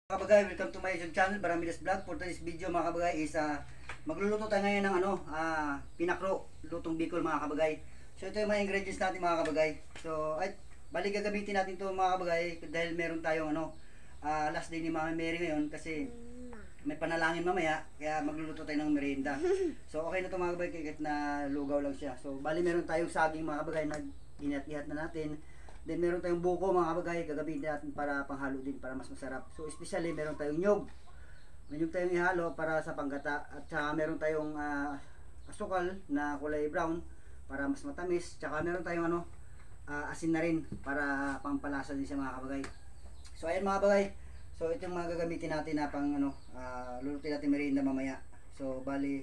Mga kabagay, welcome to my YouTube channel, Baramilas Vlog. For today's video mga kabagay is magluluto tayo ngayon ng pinakro, lutong Bicol mga kabagay. So ito yung mga ingredients natin mga kabagay. So balik gagamitin natin to mga kabagay dahil meron tayong last day ni Mama Mary ngayon kasi may panalangin mamaya, kaya magluluto tayo ng merienda. So okay na to mga kabagay kahit na lugaw lang siya. So bali meron tayong saging mga kabagay na ginat-ihat na natin. Then meron tayong buko mga kabagay, gagamitin natin para panghalo din para mas masarap. So especially meron tayong nyog. May nyog tayong ihalo para sa panggata. At saka meron tayong asukal na kulay brown para mas matamis. Tsaka meron tayong asin na rin para pampalasa din sa mga kabagay. So ayan mga kabagay. So ito yung mga gagamitin natin na pang lulutin natin merienda mamaya. So bali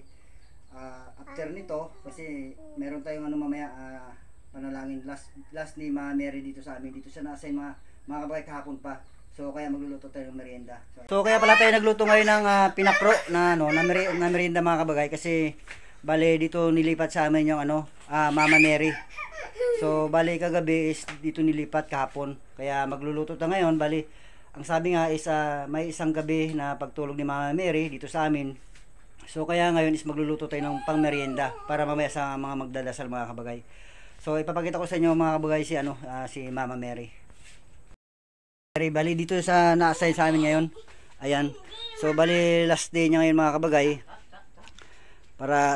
after nito kasi meron tayong mamaya panalangin last ni Mama Mary dito sa amin. Dito siya na-assign mga kabagay kahapon pa. So kaya magluluto tayo ng merienda. So kaya pala tayo nagluto ngayon ng pinakro na merienda mga kabagay kasi bale dito nilipat sa amin yung Mama Mary. So bale kagabi is dito nilipat kahapon. Kaya magluluto tayo ngayon. Bale ang sabi nga is may isang gabi na pagtulog ni Mama Mary dito sa amin. So kaya ngayon is magluluto tayo ng pang merienda para mamaya sa mga magdadasal mga kabagay. So ipapakita ko sa inyo mga kabagay si Mama Mary. Bali dito sa na-assign sa amin ngayon. Ayan. So bali last day niya ngayon mga kabagay. Para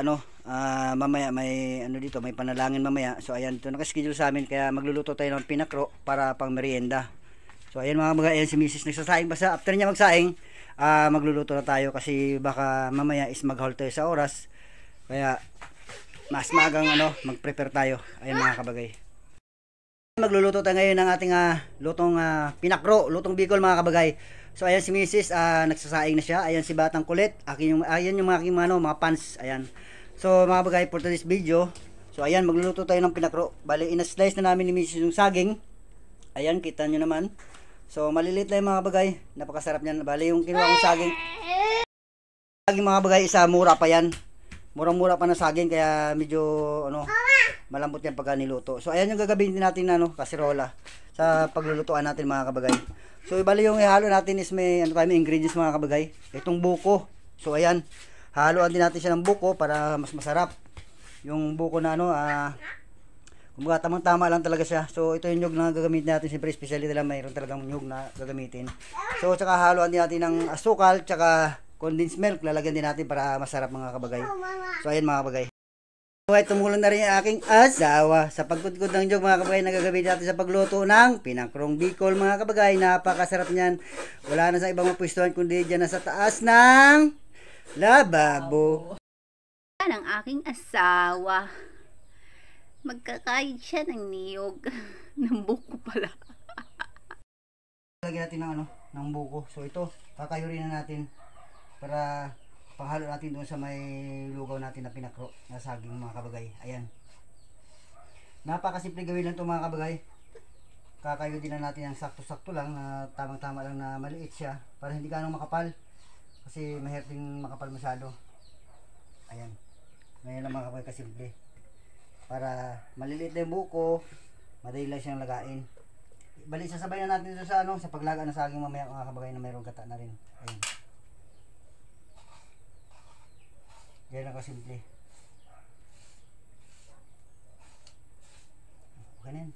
mamaya may dito, may panalangin mamaya. So ayan, ito naka-schedule sa amin kaya magluluto tayo ng pinakro para pang merienda. So ayan mga kabagay, ayan si Mrs. nagsasaing pa sa after niya magsaing, magluluto na tayo kasi baka mamaya is mag-halt tayo sa oras. Kaya mas maagang mag-prepare tayo. Ayun mga kabagay. Magluluto tayo ngayon ng ating lutong pinakro, lutong Bicol mga kabagay. So ayan si Mrs. Nagsasaing na siya. Ayan si Batang Kulit. Ayan yung aking mga pants. Ayan. So mga kabagay, for today's video. So ayan, magluluto tayo ng pinakro. Bali, ina-slice na namin ni Mrs. yung saging. Ayan, kita nyo naman. So maliliit lang mga kabagay. Napakasarap niyan. Bali, yung kinuha kong saging mga kabagay, mura pa yan. Murang-mura pa na saging kaya medyo malambot yan pagka niluto. So ayan yung gagamitin natin na kasirola sa paglulutuan natin mga kabagay. So bali yung ihalo natin is may may ingredients mga kabagay. Itong buko. So ayan, haluan din natin siya ng buko para mas masarap. Yung buko na kumbaga tamang-tama lang talaga siya. So ito yung nyug na gagamitin natin. Siyempre especially nila mayroon talagang nyug na gagamitin. So tsaka haluan din natin ng asukal tsaka condensed milk, lalagyan din natin para masarap mga kabagay. So ayan mga kabagay. So tumulong na rin yung aking asawa sa pagkudkod ng jog mga kabagay na gagamitin natin sa pagluto ng pinakrong Bicol mga kabagay. Napakasarap niyan. Wala na sa ibang mapwestuhan kundi dyan na sa taas ng lababo. Ng aking asawa. Magkakayod siya ng niyog. Ng buko pala. Lagyan natin ng buko. So ito, kakayurin na natin para panghalo natin doon sa may lugaw natin na pinakro na saging mga kabagay. Ayan. Napakasimple gawin lang ito mga kabagay. Kakayo din na natin ang sakto-sakto lang na tamang-tama lang na maliit siya para hindi ganong makapal. Kasi mahirap din makapal masyado. Ayan. Ngayon lang mga kabagay kasimple. Para maliliit na yung buko, madali lang siyang lagain. Bali sasabay na natin dito sa sa paglaga ng saging mamaya mga kabagay na mayroong gata na rin. Ayan. Ganyan lang kasimple. Okay na yan.